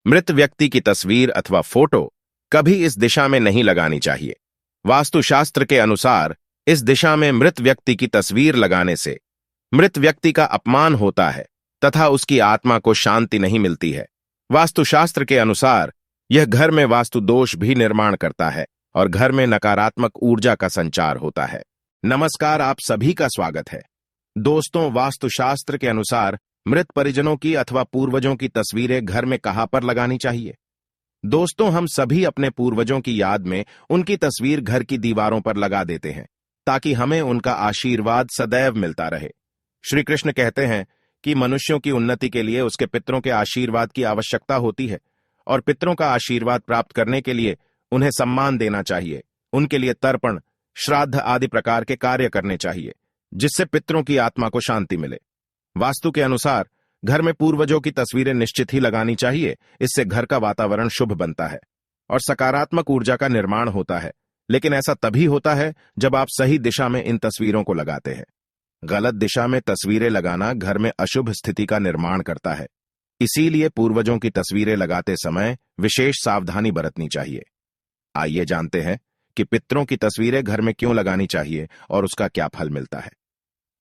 मृत व्यक्ति की तस्वीर अथवा फोटो कभी इस दिशा में नहीं लगानी चाहिए। वास्तुशास्त्र के अनुसार इस दिशा में मृत व्यक्ति की तस्वीर लगाने से मृत व्यक्ति का अपमान होता है तथा उसकी आत्मा को शांति नहीं मिलती है। वास्तुशास्त्र के अनुसार यह घर में वास्तु दोष भी निर्माण करता है और घर में नकारात्मक ऊर्जा का संचार होता है। नमस्कार, आप सभी का स्वागत है। दोस्तों, वास्तुशास्त्र के अनुसार मृत परिजनों की अथवा पूर्वजों की तस्वीरें घर में कहां पर लगानी चाहिए? दोस्तों, हम सभी अपने पूर्वजों की याद में उनकी तस्वीर घर की दीवारों पर लगा देते हैं ताकि हमें उनका आशीर्वाद सदैव मिलता रहे। श्री कृष्ण कहते हैं कि मनुष्यों की उन्नति के लिए उसके पितरों के आशीर्वाद की आवश्यकता होती है और पितरों का आशीर्वाद प्राप्त करने के लिए उन्हें सम्मान देना चाहिए, उनके लिए तर्पण, श्राद्ध आदि प्रकार के कार्य करने चाहिए जिससे पितरों की आत्मा को शांति मिले। वास्तु के अनुसार घर में पूर्वजों की तस्वीरें निश्चित ही लगानी चाहिए। इससे घर का वातावरण शुभ बनता है और सकारात्मक ऊर्जा का निर्माण होता है। लेकिन ऐसा तभी होता है जब आप सही दिशा में इन तस्वीरों को लगाते हैं। गलत दिशा में तस्वीरें लगाना घर में अशुभ स्थिति का निर्माण करता है। इसीलिए पूर्वजों की तस्वीरें लगाते समय विशेष सावधानी बरतनी चाहिए। आइए जानते हैं कि पितरों की तस्वीरें घर में क्यों लगानी चाहिए और उसका क्या फल मिलता है।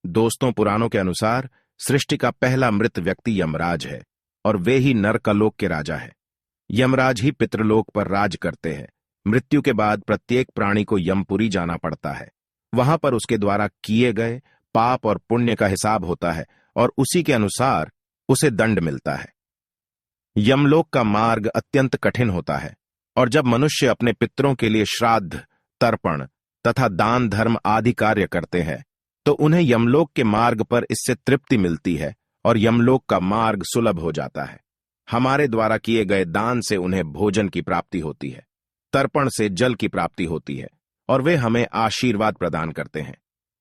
दोस्तों, पुराणों के अनुसार सृष्टि का पहला मृत व्यक्ति यमराज है और वे ही नरकलोक के राजा है। यमराज ही पितृलोक पर राज करते हैं। मृत्यु के बाद प्रत्येक प्राणी को यमपुरी जाना पड़ता है। वहां पर उसके द्वारा किए गए पाप और पुण्य का हिसाब होता है और उसी के अनुसार उसे दंड मिलता है। यमलोक का मार्ग अत्यंत कठिन होता है और जब मनुष्य अपने पितरों के लिए श्राद्ध, तर्पण तथा दान धर्म आदि कार्य करते हैं तो उन्हें यमलोक के मार्ग पर इससे तृप्ति मिलती है और यमलोक का मार्ग सुलभ हो जाता है। हमारे द्वारा किए गए दान से उन्हें भोजन की प्राप्ति होती है, तर्पण से जल की प्राप्ति होती है और वे हमें आशीर्वाद प्रदान करते हैं।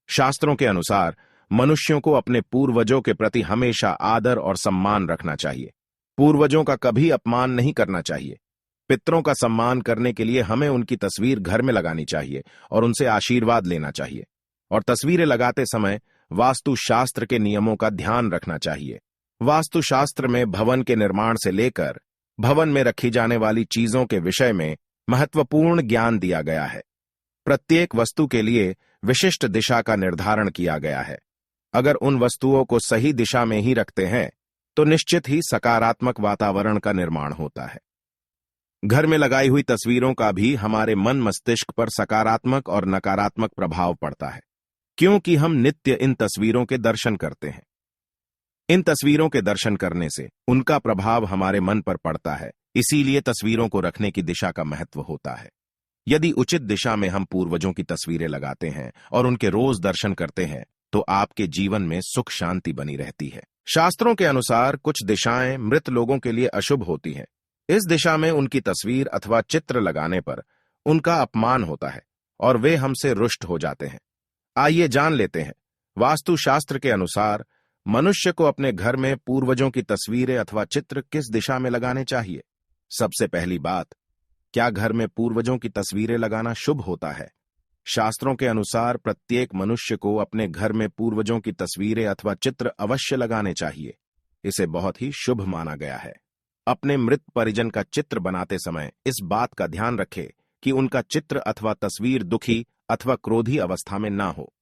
शास्त्रों के अनुसार मनुष्यों को अपने पूर्वजों के प्रति हमेशा आदर और सम्मान रखना चाहिए। पूर्वजों का कभी अपमान नहीं करना चाहिए। पितरों का सम्मान करने के लिए हमें उनकी तस्वीर घर में लगानी चाहिए और उनसे आशीर्वाद लेना चाहिए। और तस्वीरें लगाते समय वास्तुशास्त्र के नियमों का ध्यान रखना चाहिए। वास्तुशास्त्र में भवन के निर्माण से लेकर भवन में रखी जाने वाली चीजों के विषय में महत्वपूर्ण ज्ञान दिया गया है। प्रत्येक वस्तु के लिए विशिष्ट दिशा का निर्धारण किया गया है। अगर उन वस्तुओं को सही दिशा में ही रखते हैं तो निश्चित ही सकारात्मक वातावरण का निर्माण होता है। घर में लगाई हुई तस्वीरों का भी हमारे मन मस्तिष्क पर सकारात्मक और नकारात्मक प्रभाव पड़ता है, क्योंकि हम नित्य इन तस्वीरों के दर्शन करते हैं। इन तस्वीरों के दर्शन करने से उनका प्रभाव हमारे मन पर पड़ता है। इसीलिए तस्वीरों को रखने की दिशा का महत्व होता है। यदि उचित दिशा में हम पूर्वजों की तस्वीरें लगाते हैं और उनके रोज दर्शन करते हैं तो आपके जीवन में सुख शांति बनी रहती है। शास्त्रों के अनुसार कुछ दिशाएं मृत लोगों के लिए अशुभ होती हैं। इस दिशा में उनकी तस्वीर अथवा चित्र लगाने पर उनका अपमान होता है और वे हमसे रुष्ट हो जाते हैं। आइए जान लेते हैं वास्तुशास्त्र के अनुसार मनुष्य को अपने घर में पूर्वजों की तस्वीरें अथवा चित्र किस दिशा में लगाने चाहिए। सबसे पहली बात, क्या घर में पूर्वजों की तस्वीरें लगाना शुभ होता है? शास्त्रों के अनुसार प्रत्येक मनुष्य को अपने घर में पूर्वजों की तस्वीरें अथवा चित्र अवश्य लगाने चाहिए। इसे बहुत ही शुभ माना गया है। अपने मृत परिजन का चित्र बनाते समय इस बात का ध्यान रखें कि उनका चित्र अथवा तस्वीर दुखी अथवा क्रोधी अवस्था में ना हो।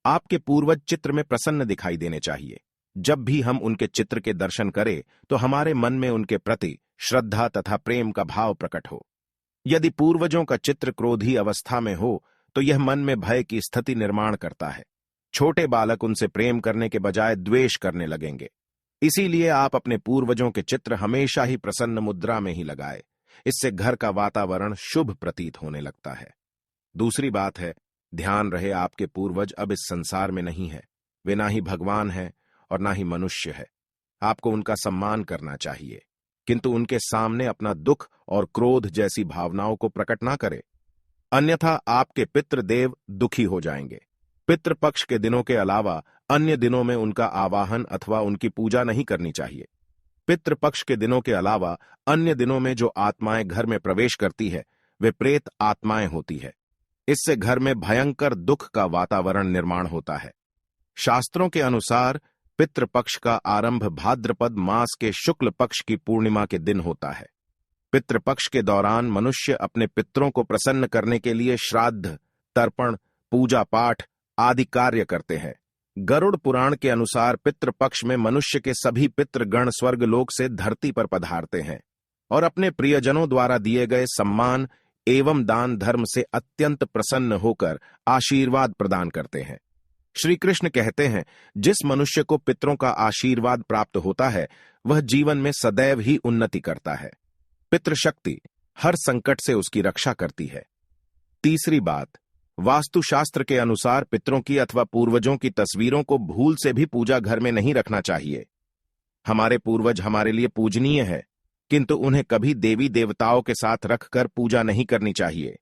आपके पूर्वज चित्र में प्रसन्न दिखाई देने चाहिए। जब भी हम उनके चित्र के दर्शन करें तो हमारे मन में उनके प्रति श्रद्धा तथा प्रेम का भाव प्रकट हो। यदि पूर्वजों का चित्र क्रोधी अवस्था में हो तो यह मन में भय की स्थिति निर्माण करता है। छोटे बालक उनसे प्रेम करने के बजाय द्वेष करने लगेंगे। इसीलिए आप अपने पूर्वजों के चित्र हमेशा ही प्रसन्न मुद्रा में ही लगाए। इससे घर का वातावरण शुभ प्रतीत होने लगता है। दूसरी बात है, ध्यान रहे आपके पूर्वज अब इस संसार में नहीं है। वे ना ही भगवान हैं और ना ही मनुष्य है। आपको उनका सम्मान करना चाहिए, किंतु उनके सामने अपना दुख और क्रोध जैसी भावनाओं को प्रकट ना करें, अन्यथा आपके पितृदेव दुखी हो जाएंगे। पितृपक्ष के दिनों के अलावा अन्य दिनों में उनका आवाहन अथवा उनकी पूजा नहीं करनी चाहिए। पितृपक्ष के दिनों के अलावा अन्य दिनों में जो आत्माएं घर में प्रवेश करती है वे प्रेत आत्माएं होती है। इससे घर में भयंकर दुख का वातावरण निर्माण होता है। शास्त्रों के अनुसार पितृपक्ष का आरंभ भाद्रपद मास के शुक्ल पक्ष की पूर्णिमा के दिन होता है। पितृपक्ष के दौरान मनुष्य अपने पितरों को प्रसन्न करने के लिए श्राद्ध, तर्पण, पूजा पाठ आदि कार्य करते हैं। गरुड़ पुराण के अनुसार पितृपक्ष में मनुष्य के सभी पितृगण स्वर्गलोक से धरती पर पधारते हैं और अपने प्रियजनों द्वारा दिए गए सम्मान एवं दान धर्म से अत्यंत प्रसन्न होकर आशीर्वाद प्रदान करते हैं। श्री कृष्ण कहते हैं, जिस मनुष्य को पितरों का आशीर्वाद प्राप्त होता है वह जीवन में सदैव ही उन्नति करता है। पितृशक्ति हर संकट से उसकी रक्षा करती है। तीसरी बात, वास्तुशास्त्र के अनुसार पितरों की अथवा पूर्वजों की तस्वीरों को भूल से भी पूजा घर में नहीं रखना चाहिए। हमारे पूर्वज हमारे लिए पूजनीय है, किंतु उन्हें कभी देवी देवताओं के साथ रखकर पूजा नहीं करनी चाहिए।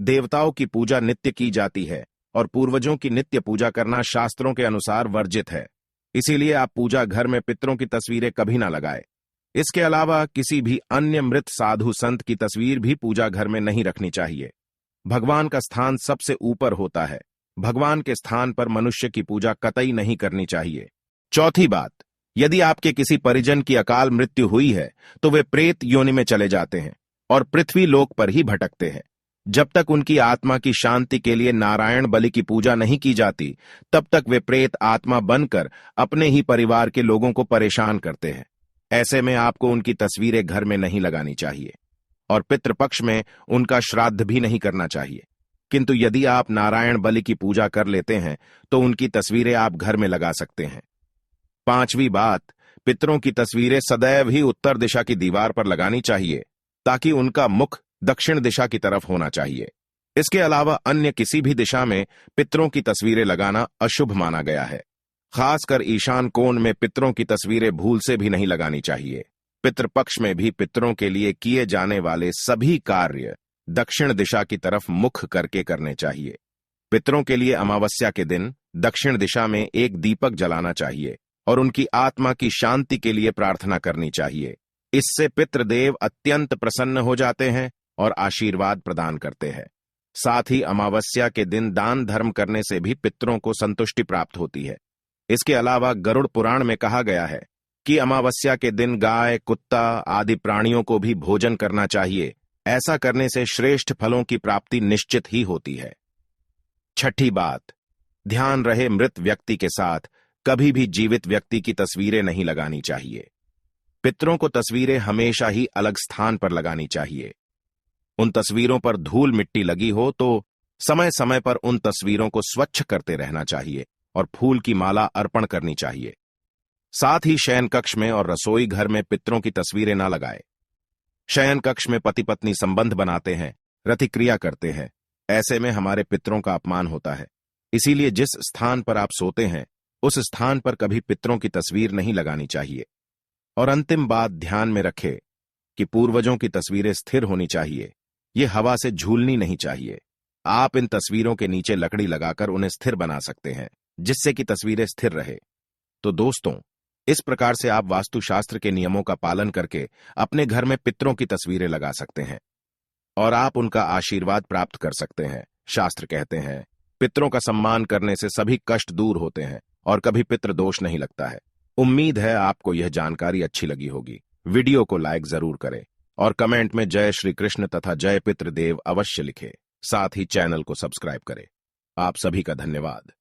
देवताओं की पूजा नित्य की जाती है और पूर्वजों की नित्य पूजा करना शास्त्रों के अनुसार वर्जित है। इसीलिए आप पूजा घर में पितरों की तस्वीरें कभी ना लगाएं। इसके अलावा किसी भी अन्य मृत साधु संत की तस्वीर भी पूजा घर में नहीं रखनी चाहिए। भगवान का स्थान सबसे ऊपर होता है। भगवान के स्थान पर मनुष्य की पूजा कतई नहीं करनी चाहिए। चौथी बात, यदि आपके किसी परिजन की अकाल मृत्यु हुई है तो वे प्रेत योनि में चले जाते हैं और पृथ्वी लोक पर ही भटकते हैं। जब तक उनकी आत्मा की शांति के लिए नारायण बलि की पूजा नहीं की जाती, तब तक वे प्रेत आत्मा बनकर अपने ही परिवार के लोगों को परेशान करते हैं। ऐसे में आपको उनकी तस्वीरें घर में नहीं लगानी चाहिए और पितृपक्ष में उनका श्राद्ध भी नहीं करना चाहिए। किंतु यदि आप नारायण बलि की पूजा कर लेते हैं तो उनकी तस्वीरें आप घर में लगा सकते हैं। पांचवी बात, पितरों की तस्वीरें सदैव ही उत्तर दिशा की दीवार पर लगानी चाहिए ताकि उनका मुख दक्षिण दिशा की तरफ होना चाहिए। इसके अलावा अन्य किसी भी दिशा में पितरों की तस्वीरें लगाना अशुभ माना गया है। खासकर ईशान कोण में पितरों की तस्वीरें भूल से भी नहीं लगानी चाहिए। पितृपक्ष में भी पितरों के लिए किए जाने वाले सभी कार्य दक्षिण दिशा की तरफ मुख करके करने चाहिए। पितरों के लिए अमावस्या के दिन दक्षिण दिशा में एक दीपक जलाना चाहिए और उनकी आत्मा की शांति के लिए प्रार्थना करनी चाहिए। इससे पितृदेव अत्यंत प्रसन्न हो जाते हैं और आशीर्वाद प्रदान करते हैं। साथ ही अमावस्या के दिन दान धर्म करने से भी पितरों को संतुष्टि प्राप्त होती है। इसके अलावा गरुड़ पुराण में कहा गया है कि अमावस्या के दिन गाय, कुत्ता आदि प्राणियों को भी भोजन करना चाहिए। ऐसा करने से श्रेष्ठ फलों की प्राप्ति निश्चित ही होती है। छठी बात, ध्यान रहे मृत व्यक्ति के साथ कभी भी जीवित व्यक्ति की तस्वीरें नहीं लगानी चाहिए। पितरों को तस्वीरें हमेशा ही अलग स्थान पर लगानी चाहिए। उन तस्वीरों पर धूल मिट्टी लगी हो तो समय समय पर उन तस्वीरों को स्वच्छ करते रहना चाहिए और फूल की माला अर्पण करनी चाहिए। साथ ही शयन कक्ष में और रसोई घर में पितरों की तस्वीरें न लगाएं। शयन कक्ष में पति पत्नी संबंध बनाते हैं, रतिक्रिया करते हैं। ऐसे में हमारे पितरों का अपमान होता है। इसीलिए जिस स्थान पर आप सोते हैं उस स्थान पर कभी पितरों की तस्वीर नहीं लगानी चाहिए। और अंतिम बात ध्यान में रखें कि पूर्वजों की तस्वीरें स्थिर होनी चाहिए। ये हवा से झूलनी नहीं चाहिए। आप इन तस्वीरों के नीचे लकड़ी लगाकर उन्हें स्थिर बना सकते हैं, जिससे कि तस्वीरें स्थिर रहे। तो दोस्तों, इस प्रकार से आप वास्तुशास्त्र के नियमों का पालन करके अपने घर में पितरों की तस्वीरें लगा सकते हैं और आप उनका आशीर्वाद प्राप्त कर सकते हैं। शास्त्र कहते हैं, पितरों का सम्मान करने से सभी कष्ट दूर होते हैं और कभी पितृ दोष नहीं लगता है। उम्मीद है आपको यह जानकारी अच्छी लगी होगी। वीडियो को लाइक जरूर करें और कमेंट में जय श्री कृष्ण तथा जय पितृदेव अवश्य लिखें। साथ ही चैनल को सब्सक्राइब करें। आप सभी का धन्यवाद।